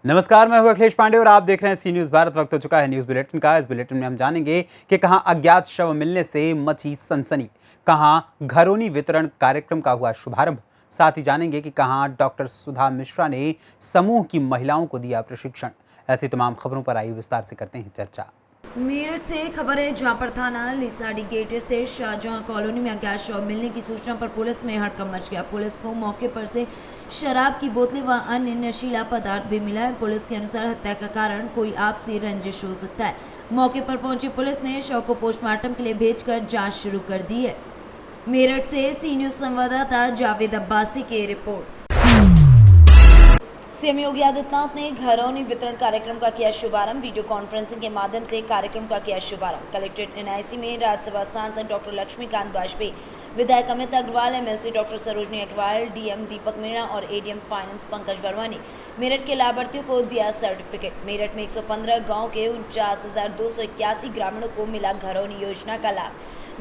नमस्कार, मैं हूं अखिलेश पांडे और आप देख रहे हैं सी न्यूज भारत। वक्त हो चुका है न्यूज बुलेटिन का। इस बुलेटिन में हम जानेंगे कि कहां अज्ञात शव मिलने से मची सनसनी, कहां घरौनी वितरण कार्यक्रम का हुआ शुभारंभ। साथ ही जानेंगे कि कहां डॉक्टर सुधा मिश्रा ने समूह की महिलाओं को दिया प्रशिक्षण। ऐसी तमाम खबरों पर आइए विस्तार से करते हैं चर्चा। मेरठ से खबर है, जहां पर थाना लिसाड़ी गेट स्थित शाहजहां कॉलोनी में अज्ञात शव मिलने की सूचना पर पुलिस में हड़कंप मच गया। पुलिस को मौके पर से शराब की बोतलें व अन्य नशीला पदार्थ भी मिला है। पुलिस के अनुसार हत्या का कारण कोई आपसी रंजिश हो सकता है। मौके पर पहुंची पुलिस ने शव को पोस्टमार्टम के लिए भेजकर जांच शुरू कर दी है। मेरठ से सी न्यूज संवाददाता जावेद अब्बासी की रिपोर्ट। सीएम योगी आदित्यनाथ ने घरौनी वितरण कार्यक्रम का किया शुभारंभ। वीडियो कॉन्फ्रेंसिंग के माध्यम से कार्यक्रम का किया शुभारंभ। कलेक्ट्रेट एनआईसी में राज्यसभा सांसद डॉक्टर लक्ष्मीकांत वाजपेयी, विधायक Amit Agarwal, MLC doctor Sarojini Agarwal, DM Deepak Meena और एडीएम फाइनेंस पंकज वर्मा ने मेरठ के लाभार्थियों को दिया सर्टिफिकेट। मेरठ में 115 गाँव के 49,281 ग्रामीणों को मिला घरौनी योजना का लाभ।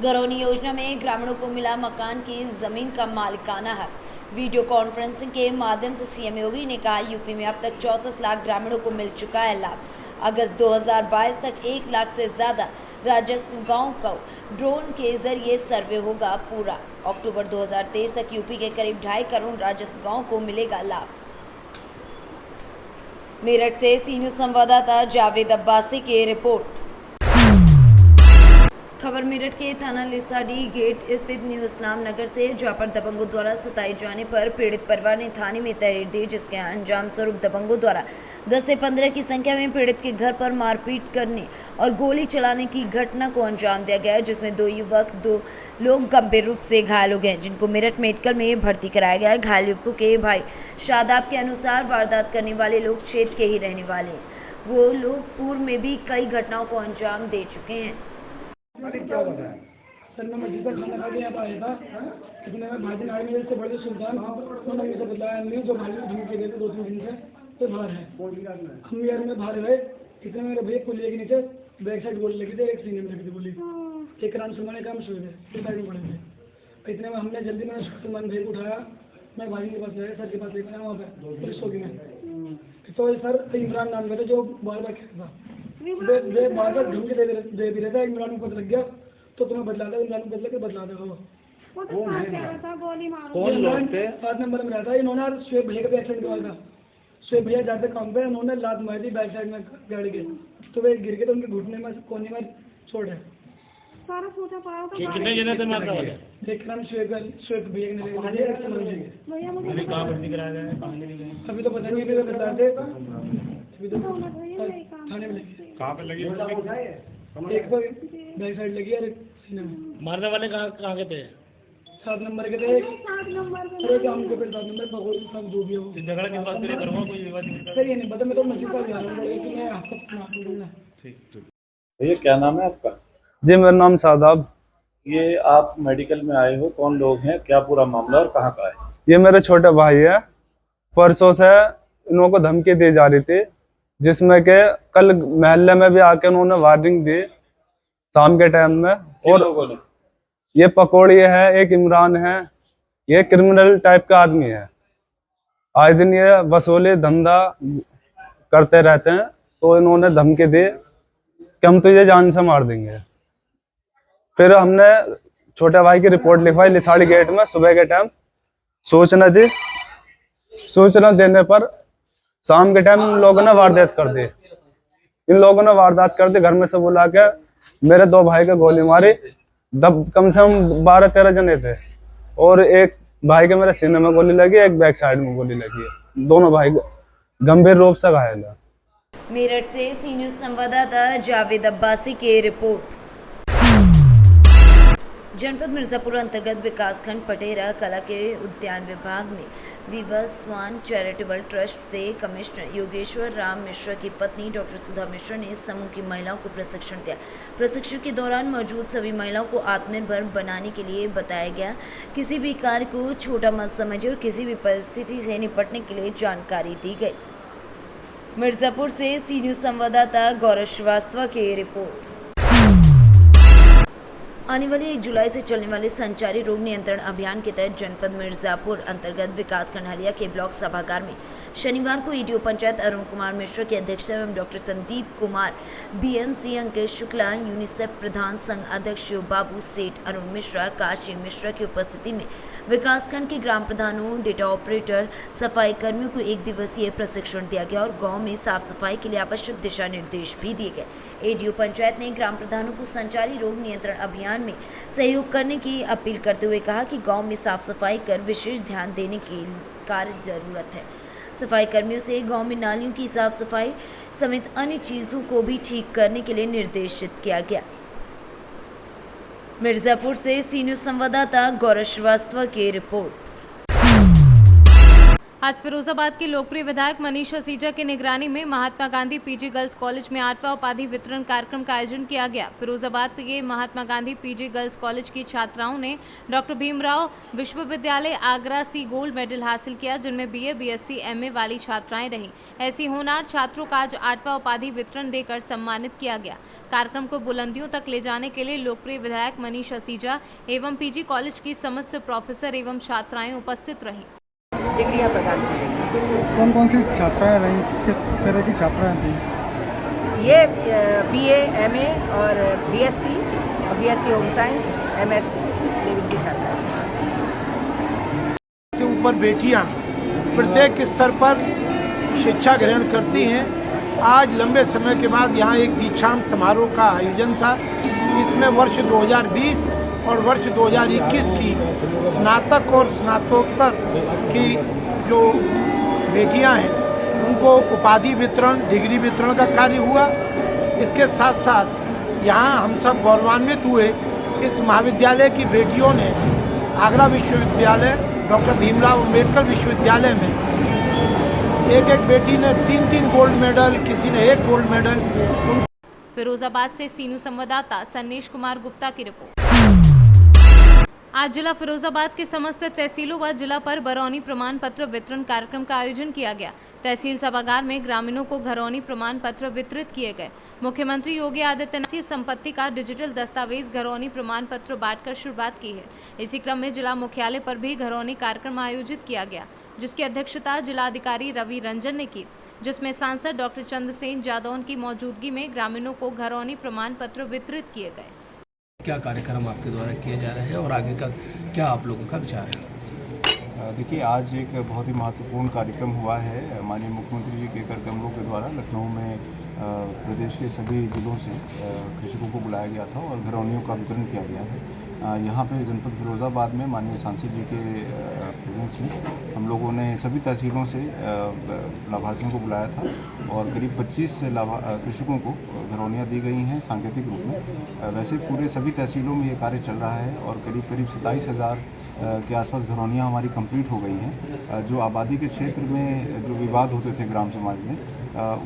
घरौनी योजना में ग्रामीणों को मिला मकान की जमीन का मालिकाना हक। वीडियो कॉन्फ्रेंसिंग के माध्यम से सीएम योगी ने कहा, यूपी में अब तक 34 लाख ग्रामीणों को मिल चुका है लाभ। अगस्त 2022 तक 1 लाख से ज़्यादा राजस्व गाँव का ड्रोन के जरिए सर्वे होगा पूरा। अक्टूबर 2023 तक यूपी के करीब 2.5 करोड़ राजस्व गाँव को मिलेगा लाभ। मेरठ से सी न्यूज संवाददाता जावेद अब्बासी की रिपोर्ट। खबर मेरठ के थाना लिसाड़ी गेट स्थित न्यू इस्लाम नगर से, जहां पर दबंगों द्वारा सताए जाने पर पीड़ित परिवार ने थाने में तहरीर दी, जिसके अंजाम स्वरूप दबंगों द्वारा 10 से 15 की संख्या में पीड़ित के घर पर मारपीट करने और गोली चलाने की घटना को अंजाम दिया गया, जिसमें 2 युवक 2 लोग गंभीर रूप से घायल हो गए, जिनको मेरठ मेडिकल में भर्ती कराया गया है। घायल युवकों के भाई शादाब के अनुसार वारदात करने वाले लोग क्षेत्र के ही रहने वाले हैं। वो लोग पूर्व में भी कई घटनाओं को अंजाम दे चुके हैं। क्या होता है सर, मैं मस्जिद का खाना खा के यहाँ पर आया था। इतने में भाई आए मेरे से बड़े सुल्तान, उन्होंने मुझे बताया नहीं जो भाई ढूंढ के गए थे 2-3 दिन से, तो बाहर है। हम यार में बाहर गए, इतने मेरे भैया पुलिया के नीचे बैक साइड गोली लगी थी, एक सीने में लगी थी गोली। एक राम सुमाने का हम सो गए, फिर साइड में पड़े थे। इतने में हमने जल्दी मैंने सुमान भाई को उठाया, मैं भाई के पास गया, सर के पास लेकर आया। वहाँ पर पुलिस होगी में तो सर इमरान नाम का था जो बार बार कहता था, वे बार बार ढूंढ के दे भी रहता है। इमरान को पता लग गया तो तुम्हें बदला दे, इमरान को बदला के बदला देगा वो। कौन लोग थे? 7 नंबर में रहता है। इन्होंने स्वेब भैया का बैक साइड के था, स्वेब भैया जाते काम पे, उन्होंने लात मारी थी बैक साइड में गाड़ी के, तो वे गिर गए, तो उनके घुटने में कोने में छोड़ है। कितने जने थे मारने वाले? एक नाम स्वेब भैया ने अभी तो पता नहीं, बता दे अभी तो थाने में लगी। कहाँ पे लगी? एक तो बैक साइड लगी और सीने में। मारने वाले कहाँ के थे? 7 नंबर के थे। अरे काम के पे 7 नंबर भगोल सब जो भी हो। झगड़ा किस बात पे करूँगा? कोई विवाद नहीं? सर ये नहीं पता, मैं तो मस्जिद का जा रहा हूँ, लेकिन मैं आपको माफ दूंगा। ठीक। भैया क्या नाम है आपका? जी मेरा नाम शादाब। ये आप मेडिकल में आए हो, कौन लोग हैं, क्या पूरा मामला और कहाँ का है? ये मेरे छोटे भाई है। परसों से इन लोगों को धमकी दी जा रही थी, जिसमें के कल महल्ले में भी आके उन्होंने वार्निंग दी शाम के टाइम में। और ये पकौड़ी है, एक इमरान है, ये क्रिमिनल टाइप का आदमी है। आए दिन ये वसूली धंधा करते रहते हैं, तो इन्होंने धमकी दी कि हम तुझे जान से मार देंगे। फिर हमने छोटे भाई की रिपोर्ट लिखवाई लिसाड़ी गेट में सुबह के टाइम, सूचना दी। सूचना देने पर शाम के टाइम इन लोगों ने वारदात कर दी। घर में से बुला के मेरे 2 भाई को गोली मारी। कम से कम 12-13 जने थे, और एक भाई के मेरे सीने में गोली लगी, एक बैक साइड में गोली लगी है। दोनों भाई गंभीर रूप से घायल है। मेरठ से सी न्यूज संवाददाता जावेद अब्बासी की रिपोर्ट। जनपद मिर्जापुर अंतर्गत विकासखंड पटेरा कला के उद्यान विभाग में विवस्वान चैरिटेबल ट्रस्ट से कमिश्नर योगेश्वर राम मिश्रा की पत्नी डॉक्टर सुधा मिश्रा ने समूह की महिलाओं को प्रशिक्षण दिया। प्रशिक्षण के दौरान मौजूद सभी महिलाओं को आत्मनिर्भर बनाने के लिए बताया गया। किसी भी कार्य को छोटा मत समझे और किसी भी परिस्थिति से निपटने के लिए जानकारी दी गई। मिर्जापुर से सी न्यूज संवाददाता गौरव श्रीवास्तव की रिपोर्ट। आने वाली 1 जुलाई से चलने वाले संचारी रोग नियंत्रण अभियान के तहत जनपद मिर्जापुर अंतर्गत विकासखंड हलिया के ब्लॉक सभागार में शनिवार को ईडीओ पंचायत अरुण कुमार मिश्रा की अध्यक्षता में डॉक्टर संदीप कुमार, बीएमसी अंकित शुक्ला, यूनिसेफ प्रधान संघ अध्यक्ष शिव बाबू सेठ, अरुण मिश्रा, काशी मिश्रा की उपस्थिति में विकासखंड के ग्राम प्रधानों, डेटा ऑपरेटर, सफाई कर्मियों को 1 दिवसीय प्रशिक्षण दिया गया और गांव में साफ सफाई के लिए आवश्यक दिशा निर्देश भी दिए गए। एडीओ पंचायत ने ग्राम प्रधानों को संचारी रोग नियंत्रण अभियान में सहयोग करने की अपील करते हुए कहा कि गांव में साफ सफाई कर विशेष ध्यान देने की कार्य जरूरत है। सफाई कर्मियों से गांव में नालियों की साफ सफाई समेत अन्य चीजों को भी ठीक करने के लिए निर्देशित किया गया। मिर्जापुर से सी न्यूज संवाददाता गौरव श्रीवास्तव की रिपोर्ट। आज फिरोजाबाद के लोकप्रिय विधायक मनीष असीजा की निगरानी में Mahatma Gandhi PG girls college में 8वां उपाधि वितरण कार्यक्रम का आयोजन किया गया। फिरोजाबाद के Mahatma Gandhi PG girls college की छात्राओं ने डॉक्टर भीमराव विश्वविद्यालय आगरा से गोल्ड मेडल हासिल किया, जिनमें बीए, बीएससी, एमए वाली छात्राएं रहीं। ऐसी होनहार छात्रों का आज 8वां उपाधि वितरण देकर सम्मानित किया गया। कार्यक्रम को बुलंदियों तक ले जाने के लिए लोकप्रिय विधायक मनीष असीजा एवं पीजी कॉलेज की समस्त प्रोफेसर एवं छात्राएं उपस्थित रहीं। डिग्रियां प्रदान करेंगे। कौन कौन सी छात्राएं रहीं, किस तरह की छात्राएं थी? ये बीए, एमए और बीएससी और BSc home science, MSc level की छात्राएं। से ऊपर बेटियां प्रत्येक स्तर पर शिक्षा ग्रहण करती हैं। आज लंबे समय के बाद यहाँ एक दीक्षांत समारोह का आयोजन था। इसमें वर्ष 2020 और वर्ष 2021 की स्नातक और स्नातकोत्तर की जो बेटियां हैं उनको उपाधि वितरण, डिग्री वितरण का कार्य हुआ। इसके साथ साथ यहाँ हम सब गौरवान्वित हुए। इस महाविद्यालय की बेटियों ने आगरा विश्वविद्यालय, डॉक्टर भीमराव अंबेडकर विश्वविद्यालय में एक बेटी ने 3 गोल्ड मेडल, किसी ने 1 गोल्ड मेडल। फिरोजाबाद से सीनू संवाददाता सन्नेश कुमार गुप्ता की रिपोर्ट। आज जिला फिरोजाबाद के समस्त तहसीलों व जिला पर बरौनी प्रमाण पत्र वितरण कार्यक्रम का आयोजन किया गया। तहसील सभागार में ग्रामीणों को घरौनी प्रमाण पत्र वितरित किए गए। मुख्यमंत्री योगी आदित्यनाथ ने संपत्ति का डिजिटल दस्तावेज घरौनी प्रमाण पत्र बांटकर शुरुआत की है। इसी क्रम में जिला मुख्यालय पर भी घरौनी कार्यक्रम आयोजित किया गया, जिसकी अध्यक्षता जिलाधिकारी रवि रंजन ने की, जिसमें सांसद डॉक्टर चंद्रसेन जादौन की मौजूदगी में ग्रामीणों को घरौनी प्रमाण पत्र वितरित किए गए। क्या कार्यक्रम आपके द्वारा किए जा रहे हैं और आगे का क्या आप लोगों का विचार है? देखिए, आज एक बहुत ही महत्वपूर्ण कार्यक्रम हुआ है। माननीय मुख्यमंत्री जी के कर कमलों के द्वारा लखनऊ में प्रदेश के सभी जिलों से कृषकों को बुलाया गया था और घरौनियों का वितरण किया गया है। यहाँ पे जनपद फिरोजाबाद में माननीय सांसद जी के प्रेजेंस में हम लोगों ने सभी तहसीलों से लाभार्थियों को बुलाया था और करीब 25 कृषकों को घरौनियाँ दी गई हैं सांकेतिक रूप में। वैसे पूरे सभी तहसीलों में ये कार्य चल रहा है और करीब 27,000 के आसपास घरौनियाँ हमारी कंप्लीट हो गई हैं। जो आबादी के क्षेत्र में जो विवाद होते थे ग्राम समाज में,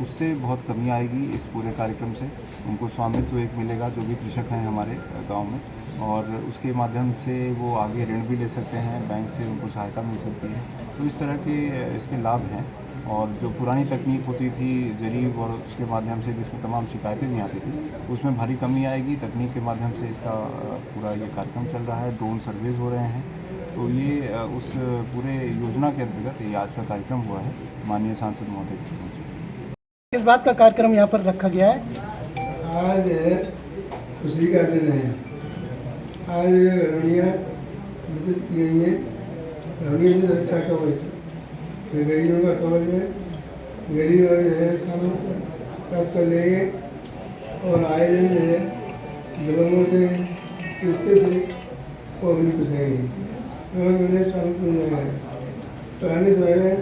उससे बहुत कमी आएगी इस पूरे कार्यक्रम से। उनको स्वामित्व एक मिलेगा, जो भी कृषक हैं हमारे गांव में, और उसके माध्यम से वो आगे ऋण भी ले सकते हैं, बैंक से उनको सहायता मिल सकती है। तो इस तरह के इसके लाभ हैं। और जो पुरानी तकनीक होती थी जरीब और उसके माध्यम से जिसमें तमाम शिकायतें नहीं आती थी, उसमें भारी कमी आएगी। तकनीक के माध्यम से इसका पूरा ये कार्यक्रम चल रहा है, ड्रोन सर्वेज हो रहे हैं। तो ये उस पूरे योजना के अंतर्गत ये आज का कार्यक्रम हुआ है माननीय सांसद महोदय की। किस बात का कार्यक्रम यहाँ पर रखा गया है? आज खुशी का दिन है। आज घरौनियाँ वितरित की गई हैं। घरौनियों की सुरक्षा कवच, गरीबों का कवच है। गरीब जो है सामान प्राप्त कर लेंगे और आए दिन जो है दलमों से किस्ते से वो अपनी पुछेंगे। उन्हें शामिल मिल जाएगा। पुराने समय में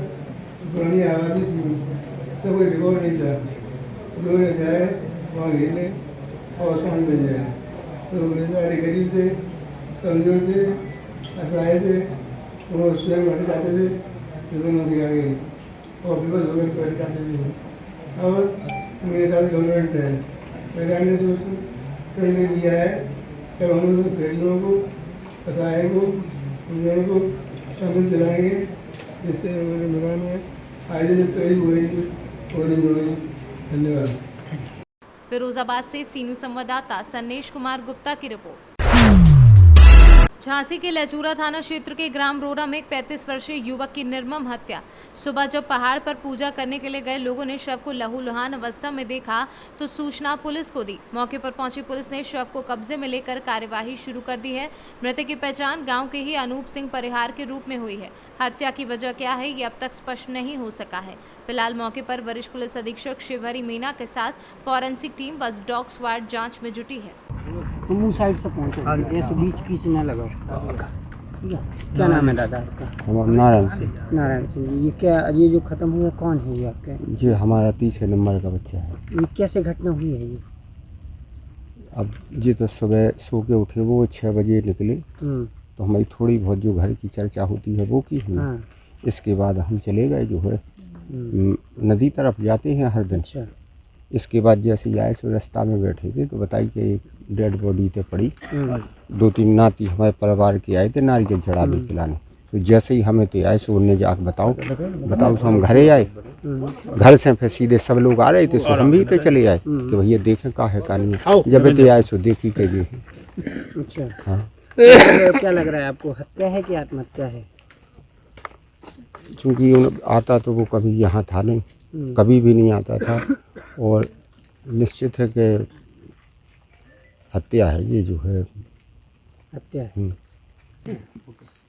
पुरानी आबादी थी तो कोई रिकॉर्ड नहीं था। लोग जाए वहाँ घेर ले और सामान मिल जाए। तो बेचारे गरीब थे, कमजोर थे, असहाय थे, वो स्वयं हट जाते थे, लोगों की आ गई और विपद होकर बैठ जाते थे। अब मेरे साथ गवर्नमेंट है, सरकार ने सोच निर्णय लिया है कि हम लोग गरीबों को, असहाय को, उन को शामिल दिलाएंगे, जिससे हमारे मकान में आयोजन करीब होगी। धन्यवाद। फिरोजाबाद से सीनू संवाददाता सन्नेश कुमार गुप्ता की रिपोर्ट। झांसी के लचूरा थाना क्षेत्र के ग्राम रोरा में एक 35 वर्षीय युवक की निर्मम हत्या। सुबह जब पहाड़ पर पूजा करने के लिए गए लोगों ने शव को लहूलुहान अवस्था में देखा तो सूचना पुलिस को दी। मौके पर पहुंची पुलिस ने शव को कब्जे में लेकर कार्यवाही शुरू कर दी है। मृतक की पहचान गांव के ही अनूप सिंह परिहार के रूप में हुई है। हत्या की वजह क्या है ये अब तक स्पष्ट नहीं हो सका है। फिलहाल मौके पर वरिष्ठ पुलिस अधीक्षक शिवहरी मीना के साथ फॉरेंसिक टीम व डॉग स्क्वाड जांच में जुटी है। मुंह साइड से पहुंचे, ऐसे बीच बीच ना लगाओ। ठीक है, क्या नाम है दादा आपका? नारायण सिंह। नारायण सिंह। ये जो खत्म हुआ कौन है ये आपके? जी हमारा 30 नंबर का बच्चा है। ये कैसे घटना हुई है ये? अब जी तो सुबह सो के उठे, वो 6 बजे निकले, तो हमारी थोड़ी बहुत जो घर की चर्चा होती है वो की हुई। इसके बाद हम चले गए जो है नदी तरफ जाते हैं हर दिन। इसके बाद जैसे आए सो रास्ता में बैठे थे तो बताई कि एक डेड बॉडी पे पड़ी। 2-3 नाती हमारे परिवार के आए थे नारियल चढ़ाने खिलाने। तो जैसे ही हमें तो आए सो उन्हें जाकर बताओ तो हम घरे आए। घर से फिर सीधे सब लोग आ रहे थे सो हम भी पे चले आए कि भैया देखें का है का नहीं। जब तो आए सो देखी के जी। अच्छा, हाँ क्या लग रहा है आपको, हत्या है कि आत्महत्या है? चूँकि आता तो वो कभी यहाँ था नहीं, कभी भी नहीं आता था, और निश्चित है कि हत्या है ये जो है। हत्या है।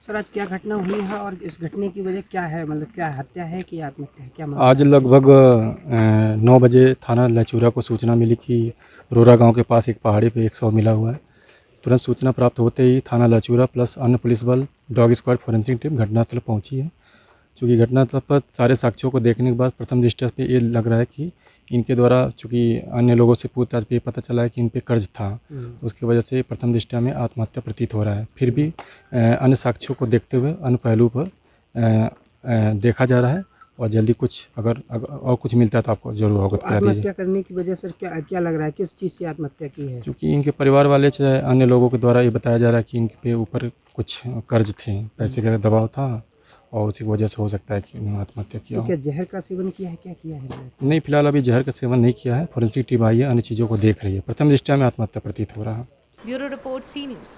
सर आज क्या घटना हुई है और इस घटने की वजह क्या है, मतलब क्या हत्या है कि आत्महत्या है, क्या मतलब? आज लगभग 9 बजे थाना लचूरा को सूचना मिली कि रोरा गांव के पास एक पहाड़ी पे एक शव मिला हुआ है। तुरंत सूचना प्राप्त होते ही थाना लचूरा प्लस अन्य पुलिस बल, डॉग स्क्वाड, फॉरेंसिक टीम घटनास्थल पहुंची है। चूँकि घटनास्थल पर सारे साक्ष्यों को देखने के बाद प्रथम दृष्टया पे ये लग रहा है कि इनके द्वारा, चूँकि अन्य लोगों से पूछताछ पे पता चला है कि इन पे कर्ज था, उसकी वजह से प्रथम दृष्टया में आत्महत्या प्रतीत हो रहा है। फिर भी अन्य साक्ष्यों को देखते हुए अन्य पहलू पर देखा जा रहा है, और जल्दी कुछ अगर और कुछ मिलता है तो आपको जरूर अवगत करा दीजिए। आत्महत्या करने की वजह सर क्या लग रहा है, किस चीज़ से आत्महत्या की है? क्योंकि इनके परिवार वाले चाहे अन्य लोगों के द्वारा ये बताया जा रहा है कि इनके पे ऊपर कुछ कर्ज थे, पैसे का दबाव था, और उसी वजह से हो सकता है कि उन्होंने आत्महत्या किया। क्या जहर का सेवन किया है, क्या किया है? नहीं, फिलहाल अभी जहर का सेवन नहीं किया है। फॉरेंसिक टीम आई है, अन्य चीज़ों को देख रही है। प्रथम दृष्टया में आत्महत्या प्रतीत हो रहा है। ब्यूरो रिपोर्ट, सी न्यूज़।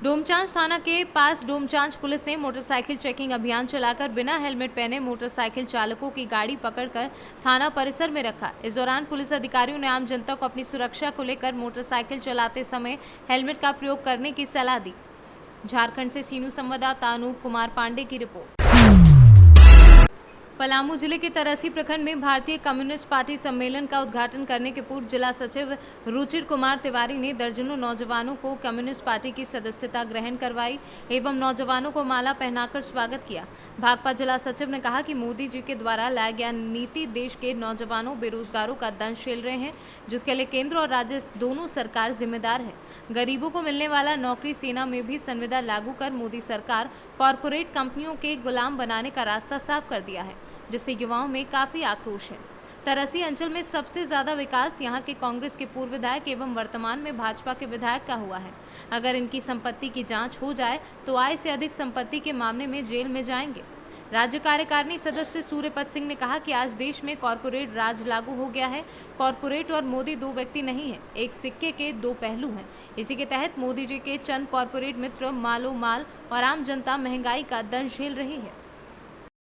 डोमचांच थाना के पास डोमचांच पुलिस ने मोटरसाइकिल चेकिंग अभियान चलाकर बिना हेलमेट पहने मोटरसाइकिल चालकों की गाड़ी पकड़कर थाना परिसर में रखा। इस दौरान पुलिस अधिकारियों ने आम जनता को अपनी सुरक्षा को लेकर मोटरसाइकिल चलाते समय हेलमेट का प्रयोग करने की सलाह दी। झारखंड से सीनू संवाददाता अनूप कुमार पांडे की रिपोर्ट। पलामू जिले के तरसी प्रखंड में भारतीय कम्युनिस्ट पार्टी सम्मेलन का उद्घाटन करने के पूर्व जिला सचिव रुचिर कुमार तिवारी ने दर्जनों नौजवानों को कम्युनिस्ट पार्टी की सदस्यता ग्रहण करवाई एवं नौजवानों को माला पहनाकर स्वागत किया। भाकपा जिला सचिव ने कहा कि मोदी जी के द्वारा लाया गया नीति देश के नौजवानों बेरोजगारों का दंश झेल रहे हैं, जिसके लिए केंद्र और राज्य दोनों सरकार जिम्मेदार है। गरीबों को मिलने वाला नौकरी सेना में भी संविदा लागू कर मोदी सरकार कॉरपोरेट कंपनियों के गुलाम बनाने का रास्ता साफ कर दिया है, जिससे युवाओं में काफी आक्रोश है। तरसी अंचल में सबसे ज्यादा विकास यहां के कांग्रेस के पूर्व विधायक एवं वर्तमान में भाजपा के विधायक का हुआ है। अगर इनकी संपत्ति की जांच हो जाए तो आय से अधिक संपत्ति के मामले में जेल में जाएंगे। राज्य कार्यकारिणी सदस्य सूर्यपत सिंह ने कहा कि आज देश में कॉरपोरेट राज लागू हो गया है। कॉरपोरेट और मोदी दो व्यक्ति नहीं है, एक सिक्के के दो पहलू हैं। इसी के तहत मोदी जी के चंद कॉरपोरेट मित्र मालो माल और आम जनता महंगाई का दंश झेल रही है।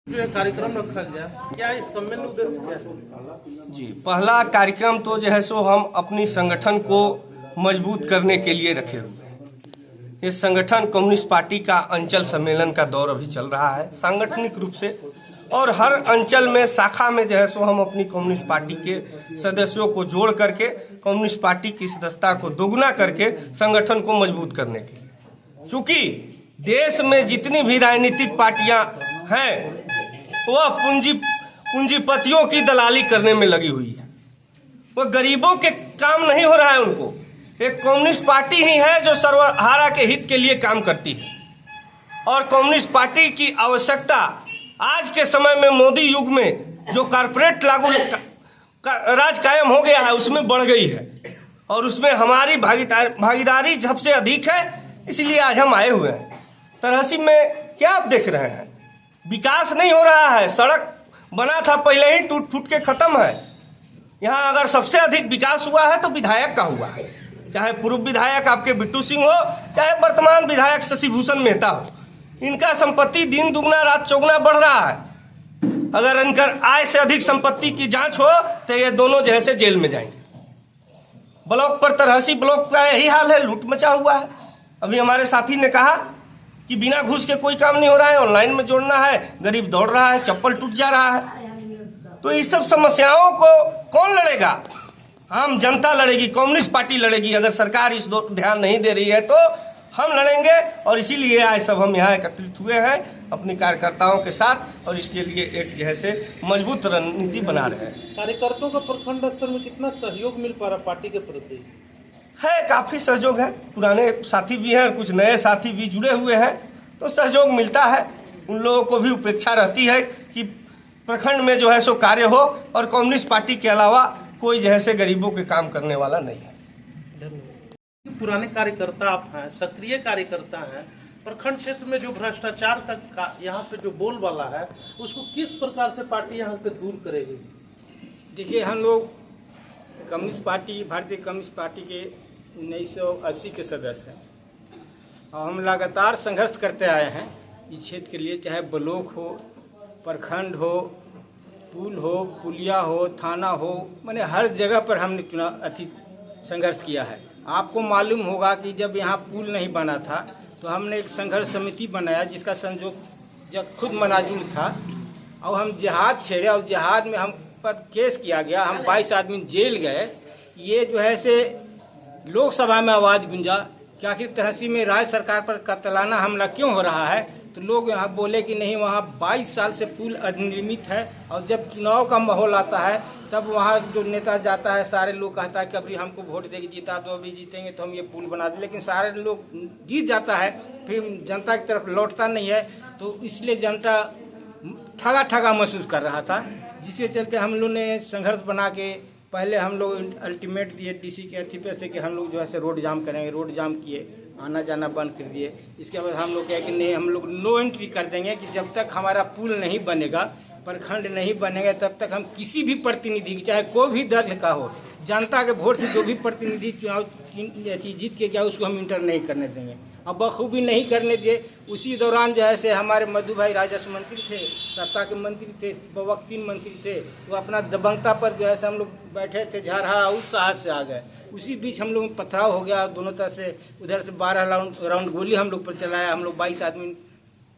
कार्यक्रम रखा गया, क्या इसका मेन उद्देश्य क्या है? जी, पहला कार्यक्रम तो जो है सो हम अपनी संगठन को मजबूत करने के लिए रखे हुए हैं। ये संगठन कम्युनिस्ट पार्टी का अंचल सम्मेलन का दौर अभी चल रहा है सांगठनिक रूप से, और हर अंचल में शाखा में जो है सो हम अपनी कम्युनिस्ट पार्टी के सदस्यों को जोड़ करके कम्युनिस्ट पार्टी की सदस्यता को दोगुना करके संगठन को मजबूत करने के लिए। चूँकि देश में जितनी भी राजनीतिक पार्टियां हैं वह पूंजीपतियों की दलाली करने में लगी हुई है। वह गरीबों के काम नहीं हो रहा है उनको। एक कम्युनिस्ट पार्टी ही है जो सर्वहारा के हित के लिए काम करती है, और कम्युनिस्ट पार्टी की आवश्यकता आज के समय में मोदी युग में जो कॉर्पोरेट राज कायम हो गया है उसमें बढ़ गई है, और उसमें हमारी भागीदारी सबसे अधिक है। इसलिए आज हम आए हुए हैं। तरहसी में क्या आप देख रहे हैं, विकास नहीं हो रहा है। सड़क बना था पहले ही टूट फूट के खत्म है। यहाँ अगर सबसे अधिक विकास हुआ है तो विधायक का हुआ है। चाहे पूर्व विधायक आपके बिट्टू सिंह हो, चाहे वर्तमान विधायक शशि भूषण मेहता हो, इनका संपत्ति दिन दुगना रात चौगुना बढ़ रहा है। अगर इनकर आय से अधिक संपत्ति की जांच हो तो ये दोनों जो है से जेल में जाएंगे। ब्लॉक पर तरहसी ब्लॉक का यही हाल है, लूट मचा हुआ है। अभी हमारे साथी ने कहा कि बिना घूस के कोई काम नहीं हो रहा है, ऑनलाइन में जोड़ना है, गरीब दौड़ रहा है, चप्पल टूट जा रहा है। तो इस सब समस्याओं को कौन लड़ेगा? आम जनता लड़ेगी, कम्युनिस्ट पार्टी लड़ेगी। अगर सरकार इस ध्यान नहीं दे रही है तो हम लड़ेंगे, और इसीलिए आज सब हम यहाँ एकत्रित हुए हैं अपने कार्यकर्ताओं के साथ, और इसके लिए एक जैसे मजबूत रणनीति बना रहे हैं। कार्यकर्ताओं का प्रखंड स्तर में कितना सहयोग मिल पा रहा पार्टी के प्रति? है, काफ़ी सहयोग है। पुराने साथी भी हैं और कुछ नए साथी भी जुड़े हुए हैं, तो सहयोग मिलता है। उन लोगों को भी उपेक्षा रहती है कि प्रखंड में जो है सो कार्य हो, और कम्युनिस्ट पार्टी के अलावा कोई जो है से गरीबों के काम करने वाला नहीं है। पुराने कार्यकर्ता आप हैं, सक्रिय कार्यकर्ता हैं, प्रखंड क्षेत्र में जो भ्रष्टाचार का यहाँ पे जो बोलबाला है उसको किस प्रकार से पार्टी यहाँ पे दूर करेगी? देखिए, हम लोग कम्युनिस्ट पार्टी, भारतीय कम्युनिस्ट पार्टी के 1980 के सदस्य हैं, और हम लगातार संघर्ष करते आए हैं इस क्षेत्र के लिए, चाहे ब्लॉक हो, प्रखंड हो, पुल हो, पुलिया हो, थाना हो, माने हर जगह पर हमने संघर्ष किया है। आपको मालूम होगा कि जब यहाँ पुल नहीं बना था तो हमने एक संघर्ष समिति बनाया जिसका संयोजक खुद मनाजुल था, और हम जिहाद छेड़े, और जिहाद में हम पर केस किया गया। हम 22 आदमी जेल गए। ये जो है से लोकसभा में आवाज़ गूंजा कि आखिर तहसील में राज्य सरकार पर कातिलाना हमला क्यों हो रहा है। तो लोग यहाँ बोले कि नहीं, वहाँ 22 साल से पुल अनिर्मित है, और जब चुनाव का माहौल आता है तब वहाँ जो नेता जाता है, सारे लोग कहता है कि अभी हमको वोट देके जिता दो, अभी जीतेंगे तो हम ये पुल बना दें। लेकिन सारे लोग जीत जाता है, फिर जनता की तरफ लौटता नहीं है। तो इसलिए जनता ठगा महसूस कर रहा था, जिसके चलते हम लोग ने संघर्ष बना के पहले हम लोग अल्टीमेट दिए डीसी के अथी पे से कि हम लोग जो है से रोड जाम करेंगे। रोड जाम किए, आना जाना बंद कर दिए। इसके बाद हम लोग कहे कि नहीं, हम लोग नो एंट्री कर देंगे कि जब तक हमारा पुल नहीं बनेगा, प्रखंड नहीं बनेगा, तब तक हम किसी भी प्रतिनिधि, चाहे कोई भी दल का हो, जनता के वोट से जो भी प्रतिनिधि चुनाव जीत के गया उसको हम इंटर नहीं करने देंगे, और बखूबी नहीं करने दिए। उसी दौरान जो है से हमारे मधु भाई राजस्व मंत्री थे, सत्ता के मंत्री थे, वक्त 3 मंत्री थे, वो अपना दबंगता पर जो है से हम लोग बैठे थे, झारहा उस साहस से आ गए। उसी बीच हम लोग पथराव हो गया दोनों तरफ से। उधर से 12 राउंड गोली हम लोग पर चलाया। हम लोग 22 आदमी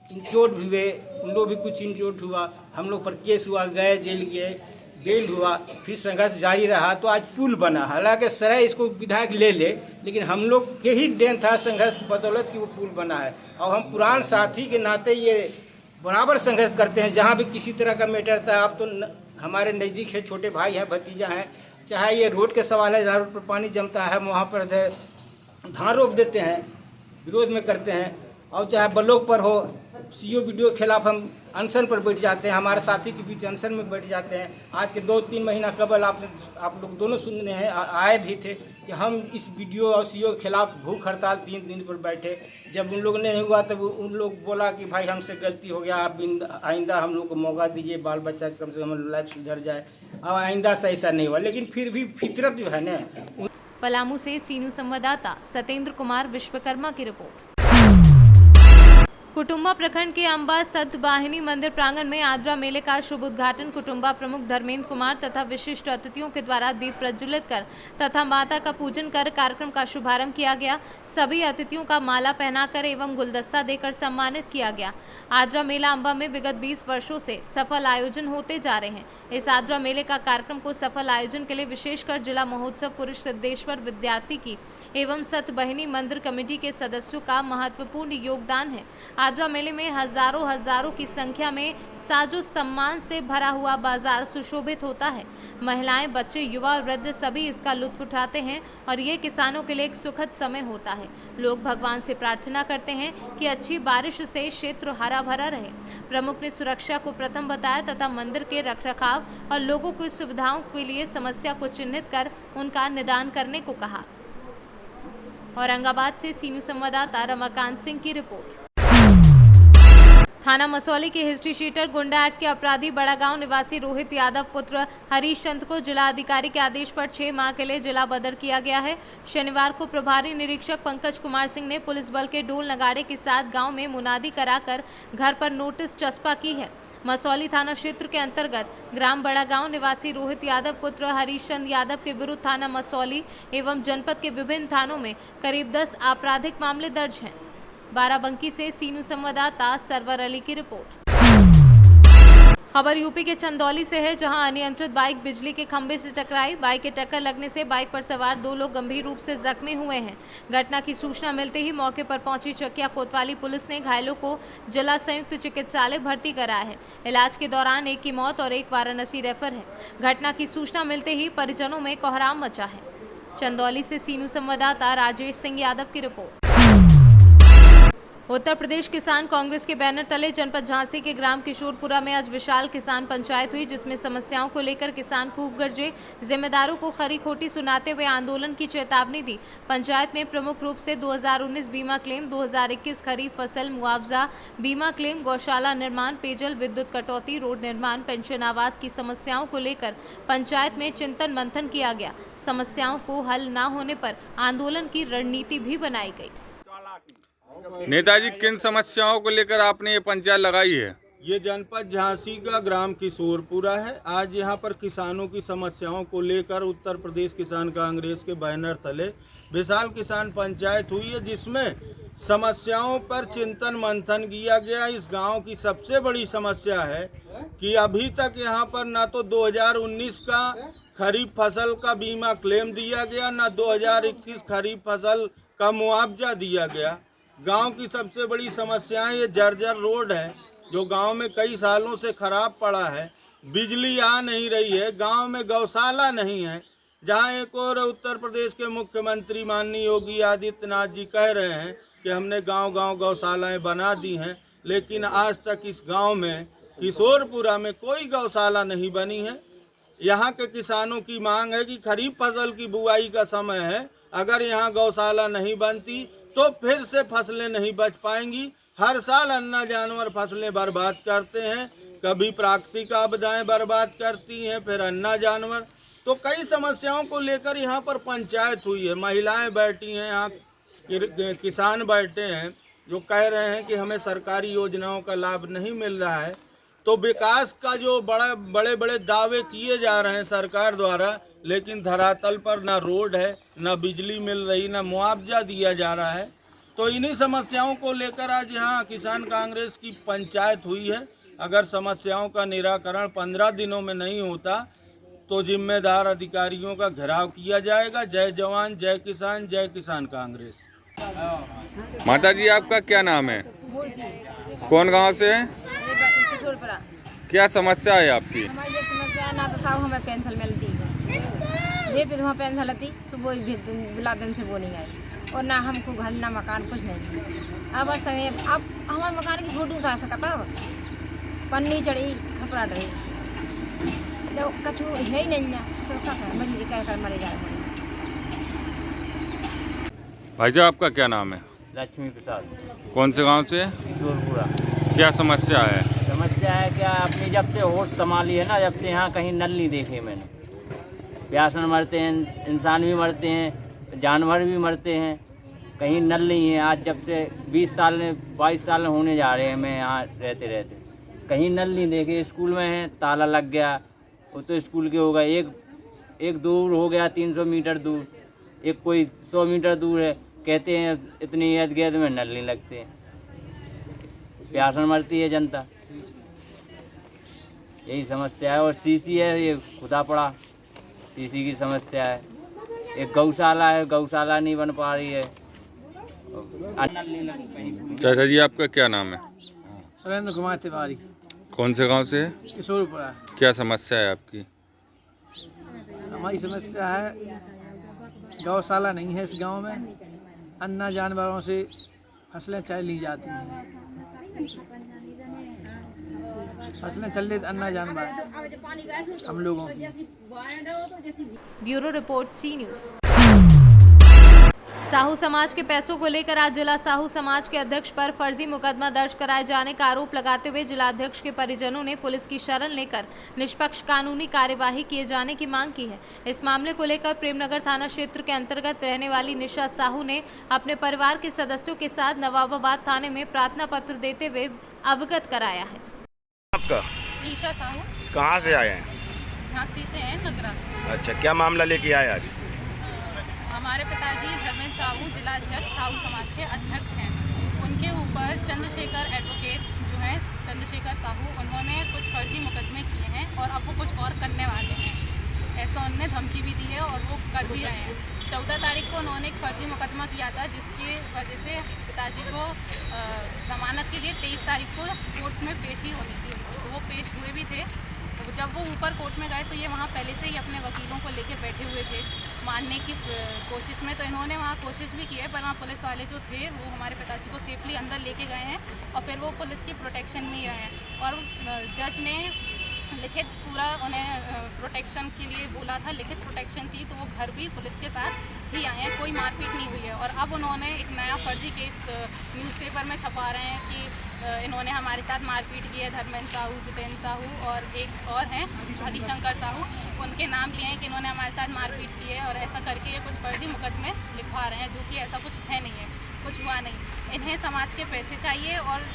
इंचोट भी हुए, उन लोग भी कुछ इंचोट हुआ। हम लोग पर केस हुआ, गए जेल गए, बेल हुआ, फिर संघर्ष जारी रहा। तो आज पुल बना। हालांकि सराय इसको विधायक ले ले, लेकिन हम लोग के ही देन था संघर्ष की बदौलत कि वो पुल बना है। और हम पुरान साथी के नाते ये बराबर संघर्ष करते हैं। जहाँ भी किसी तरह का मैटर था, आप तो हमारे नज़दीक है, छोटे भाई हैं, भतीजा हैं, चाहे ये रोड के सवाल है, जहाँ रोड पर पानी जमता है वहाँ पर धान रोक देते हैं, विरोध में करते हैं। और चाहे ब्लॉक पर हो, सीओ वीडियो के खिलाफ हम अनशन पर बैठ जाते हैं, हमारे साथी के बीच अनशन में बैठ जाते हैं। आज के 2-3 महीना कबल आप लोग दोनों सुनने हैं, आए भी थे कि हम इस वीडियो और सीओ के खिलाफ भूख हड़ताल 3 दिन पर बैठे। जब उन लोग नहीं हुआ तब उन लोग बोला कि भाई हमसे गलती हो गया, आप आइंदा हम लोग को मौका दीजिए, बाल बच्चा कम से कम लाइफ सुधर जाए। अब आइंदा से ऐसा नहीं हुआ, लेकिन फिर भी फितरत जो है ना। पलामू से सीनू संवाददाता सतेंद्र कुमार विश्वकर्मा की रिपोर्ट। कुटुंबा प्रखंड के अंबा सतवाहिनी मंदिर प्रांगण में आद्रा मेले का शुभ उद्घाटन कुटुंबा प्रमुख धर्मेंद्र कुमार तथा विशिष्ट अतिथियों के द्वारा दीप प्रज्वलित कर तथा माता का पूजन कर कार्यक्रम का शुभारंभ किया गया। सभी अतिथियों का माला पहनाकर एवं गुलदस्ता देकर सम्मानित किया गया। आद्रा मेला अंबा में विगत 20 वर्षों से सफल आयोजन होते जा रहे हैं। इस आद्रा मेले का कार्यक्रम को सफल आयोजन के लिए विशेषकर जिला महोत्सव पुरुष सिद्धेश्वर विद्यार्थी की एवं सतवाहिनी मंदिर कमेटी के सदस्यों का महत्वपूर्ण योगदान है। आद्रा मेले में हजारों की संख्या में साजो सम्मान से भरा हुआ बाजार सुशोभित होता है। महिलाएं, बच्चे, युवा और वृद्ध सभी इसका लुत्फ उठाते हैं और ये किसानों के लिए एक सुखद समय होता है। लोग भगवान से प्रार्थना करते हैं कि अच्छी बारिश से क्षेत्र हरा भरा रहे। प्रमुख ने सुरक्षा को प्रथम बताया तथा मंदिर के रखरखाव और लोगों की सुविधाओं के लिए समस्या को चिन्हित कर उनका निदान करने को कहा। औरंगाबाद से सीनू संवाददाता रमाकांत सिंह की रिपोर्ट। थाना मसौली के हिस्ट्री शीटर गुंडा एक्ट के अपराधी बड़ागांव निवासी रोहित यादव पुत्र हरीश चंद्र को जिला अधिकारी के आदेश पर 6 माह के लिए जिला बदर किया गया है। शनिवार को प्रभारी निरीक्षक पंकज कुमार सिंह ने पुलिस बल के ढोल नगाड़े के साथ गांव में मुनादी कराकर घर पर नोटिस चस्पा की है। मसौली थाना क्षेत्र के अंतर्गत ग्राम बड़ागांव निवासी रोहित यादव पुत्र हरीश चंद्र यादव के विरुद्ध थाना मसौली एवं जनपद के विभिन्न थानों में करीब 10 आपराधिक मामले दर्ज हैं। बाराबंकी से सीनू संवाददाता सरवर अली की रिपोर्ट। खबर यूपी के चंदौली से है, जहां अनियंत्रित बाइक बिजली के खंभे से टकराई। बाइक के टक्कर लगने से बाइक पर सवार 2 लोग गंभीर रूप से जख्मी हुए हैं। घटना की सूचना मिलते ही मौके पर पहुंची चकिया कोतवाली पुलिस ने घायलों को जिला संयुक्त चिकित्सालय भर्ती कराया है। इलाज के दौरान एक की मौत और एक वाराणसी रेफर है। घटना की सूचना मिलते ही परिजनों में कोहराम मचा है। चंदौली से सीनू संवाददाता राजेश सिंह यादव की रिपोर्ट। उत्तर प्रदेश किसान कांग्रेस के बैनर तले जनपद झांसी के ग्राम किशोरपुरा में आज विशाल किसान पंचायत हुई, जिसमें समस्याओं को लेकर किसान खूब गरजे। जिम्मेदारों को खरी खोटी सुनाते हुए आंदोलन की चेतावनी दी। पंचायत में प्रमुख रूप से 2019 बीमा क्लेम, 2021 खरीफ फसल मुआवजा बीमा क्लेम, गौशाला निर्माण, पेयजल विद्युत कटौती, रोड निर्माण, पेंशन आवास की समस्याओं को लेकर पंचायत में चिंतन मंथन किया गया। समस्याओं को हल न होने पर आंदोलन की रणनीति भी बनाई गई। नेताजी, किन समस्याओं को लेकर आपने ये पंचायत लगाई है? ये जनपद झांसी का ग्राम किशोरपुरा है। आज यहाँ पर किसानों की समस्याओं को लेकर उत्तर प्रदेश किसान कांग्रेस के बैनर तले विशाल किसान पंचायत हुई है, जिसमें समस्याओं पर चिंतन मंथन किया गया। इस गांव की सबसे बड़ी समस्या है कि अभी तक यहाँ पर ना तो 2019 का खरीफ फसल का बीमा क्लेम दिया गया, ना 2021 खरीफ फसल का मुआवजा दिया गया। गांव की सबसे बड़ी समस्या ये जर्जर रोड है, जो गांव में कई सालों से खराब पड़ा है। बिजली आ नहीं रही है, गांव में गौशाला नहीं है। जहां एक और उत्तर प्रदेश के मुख्यमंत्री माननीय योगी आदित्यनाथ जी कह रहे हैं कि हमने गांव-गांव गौशालाएं बना दी हैं, लेकिन आज तक इस गांव में किशोरपुरा में कोई गौशाला नहीं बनी है। यहाँ के किसानों की मांग है कि खरीफ फसल की बुआई का समय है, अगर यहाँ गौशाला नहीं बनती तो फिर से फसलें नहीं बच पाएंगी। हर साल अन्ना जानवर फसलें बर्बाद करते हैं, कभी प्राकृतिक आपदाएं बर्बाद करती हैं, फिर अन्ना जानवर। तो कई समस्याओं को लेकर यहाँ पर पंचायत हुई है। महिलाएं बैठी हैं, यहाँ किसान बैठे हैं जो कह रहे हैं कि हमें सरकारी योजनाओं का लाभ नहीं मिल रहा है। तो विकास का जो बड़े बड़े दावे किए जा रहे हैं सरकार द्वारा, लेकिन धरातल पर ना रोड है, ना बिजली मिल रही, ना मुआवजा दिया जा रहा है। तो इन्हीं समस्याओं को लेकर आज यहाँ किसान कांग्रेस की पंचायत हुई है। अगर समस्याओं का निराकरण 15 दिनों में नहीं होता तो जिम्मेदार अधिकारियों का घेराव किया जाएगा। जय जवान, जय किसान कांग्रेस। माता जी, आपका क्या नाम है? कौन गांव से है? क्या समस्या है आपकी? हमारी समस्या ना तो साहब हमें पेंशन मिलती है, ये विधवा पेंशन लेती, सुबह बुला दिन से वो नहीं आई, और ना हमको घर ना मकान कुछ नहीं। अब बस अब हमारे मकान की फोटो उठा सकता, पन्नी चढ़ी खपरा डरी, तो कछु है ही नहीं है, तो क्या करें, मजदूरी कर मरे जा रहे हैं। भाई साहब, आपका क्या नाम है? लक्ष्मी प्रसाद। कौन से गांव से? किशोरपुरा। क्या समस्या है? समस्या है क्या, अपनी जब से होश संभाली है ना, जब से यहाँ कहीं नल नहीं देखे मैंने। प्यास में मरते हैं, इंसान भी मरते हैं, जानवर भी मरते हैं, कहीं नल नहीं है। आज जब से 22 साल होने जा रहे हैं मैं यहाँ रहते रहते, कहीं नल नहीं देखे। स्कूल में है, ताला लग गया, वो तो स्कूल के हो गए, एक दूर हो गया 300 मीटर दूर, एक कोई 100 मीटर दूर है, कहते हैं इतनी इर्द गिर्द में नल नहीं लगते, प्यास में मरती है जनता। यही समस्या है। और सीसी है, ये खुदा पड़ा, सीसी की समस्या है। एक गौशाला है, गौशाला नहीं बन पा रही है। चाचा जी, आपका क्या नाम है? सुरेंद्र कुमार तिवारी। कौन से गांव से है? किशोरपुरा। क्या समस्या है आपकी? हमारी समस्या है गौशाला नहीं है इस गांव में, अन्ना जानवरों से फसलें चल ली जाती हैं, फसलें चल रही अन्ना जानवर हम लोगों की। ब्यूरो रिपोर्ट, सी न्यूज़। साहू समाज के पैसों को लेकर आज जिला साहू समाज के अध्यक्ष पर फर्जी मुकदमा दर्ज कराए जाने का आरोप लगाते हुए जिलाध्यक्ष के परिजनों ने पुलिस की शरण लेकर निष्पक्ष कानूनी कार्यवाही किए जाने की मांग की है। इस मामले को लेकर प्रेमनगर थाना क्षेत्र के अंतर्गत रहने वाली निशा साहू ने अपने परिवार के सदस्यों के साथ नवाबाबाद थाने में प्रार्थना पत्र देते हुए अवगत कराया है। आपका ईशा साहू कहाँ से आए हैं? झांसी से हैं नगरा। अच्छा, क्या मामला लेके आए आज? हमारे पिताजी धर्मेंद्र साहू जिला अध्यक्ष साहू समाज के अध्यक्ष हैं। उनके ऊपर चंद्रशेखर एडवोकेट जो है चंद्रशेखर साहू, उन्होंने कुछ फर्जी मुकदमे किए हैं और अब वो कुछ और करने वाले हैं, ऐसा उन्होंने धमकी भी दी है और वो कर भी रहे हैं। 14 तारीख को उन्होंने एक फर्जी मुकदमा किया था जिसकी वजह से पिताजी को जमानत के लिए 23 तारीख को कोर्ट में पेशी होनी थी, तो वो पेश हुए भी थे। तो जब वो ऊपर कोर्ट में गए तो ये वहाँ पहले से ही अपने वकीलों को लेके बैठे हुए थे मानने की कोशिश में, तो इन्होंने वहाँ कोशिश भी की है, पर वहाँ पुलिस वाले जो थे वो हमारे पिताजी को सेफली अंदर लेके गए हैं और फिर वो पुलिस की प्रोटेक्शन में ही रहे हैं। और जज ने लिखित पूरा उन्हें प्रोटेक्शन के लिए बोला था, लिखित प्रोटेक्शन थी, तो वो घर भी पुलिस के साथ ही आए हैं, कोई मारपीट नहीं हुई है। और अब उन्होंने एक नया फर्जी केस न्यूज़पेपर में छपा रहे हैं कि इन्होंने हमारे साथ मारपीट की है। धर्मेंद्र साहू, जितेंद्र साहू और एक और हैं हरिशंकर साहू, उनके नाम लिए हैं कि इन्होंने हमारे साथ मारपीट की है और ऐसा करके ये कुछ फर्जी मुकदमे लिखवा रहे हैं, जो कि ऐसा कुछ है नहीं है, कुछ हुआ नहीं। इन्हें समाज के पैसे चाहिए और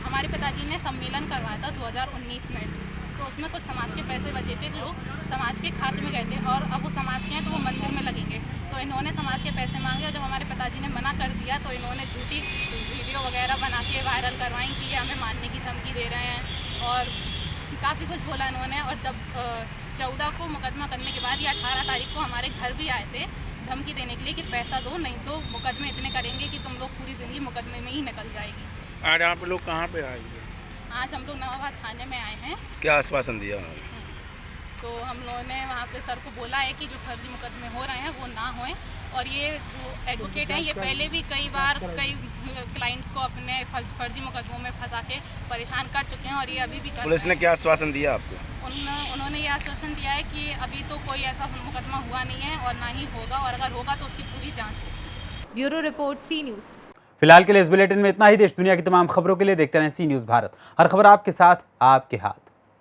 हमारे पिताजी ने सम्मेलन करवाया था 2019 में, तो उसमें कुछ समाज के पैसे बचे थे जो समाज के खाते में गए थे और अब वो समाज के हैं तो वो मंदिर में लगेंगे। तो इन्होंने समाज के पैसे मांगे और जब हमारे पिताजी ने मना कर दिया तो इन्होंने झूठी वीडियो वगैरह बना के वायरल करवाई कि ये हमें मारने की धमकी दे रहे हैं और काफ़ी कुछ बोला इन्होंने। और जब 14 को मुकदमा करने के बाद या 18 तारीख को हमारे घर भी आए थे धमकी देने के लिए कि पैसा दो, नहीं तो मुकदमे इतने करेंगे कि तुम लोग पूरी ज़िंदगी मुकदमे में ही निकल जाएगी। आज आप लोग कहाँ पे आए? आज हम लोग नवाबाद थाने में आए हैं। क्या आश्वासन दिया? तो हम लोगों ने वहाँ पे सर को बोला है कि जो फर्जी मुकदमे हो रहे हैं वो ना होएं और ये जो एडवोकेट हैं ये पहले भी कई बार कई क्लाइंट्स को अपने फर्जी मुकदमों में फंसा के परेशान कर चुके हैं और ये अभी भी कर। पुलिस ने क्या आश्वासन दिया आपको? उन्होंने ये आश्वासन दिया है कि अभी तो कोई ऐसा मुकदमा हुआ नहीं है और ना ही होगा, और अगर होगा तो उसकी पूरी जाँच होगी। ब्यूरो रिपोर्ट, सी न्यूज़। फिलहाल के लिए इस बुलेटिन में इतना ही। देश दुनिया की तमाम खबरों के लिए देखते रहें सी न्यूज़ भारत। हर खबर आपके साथ, आपके हाथ।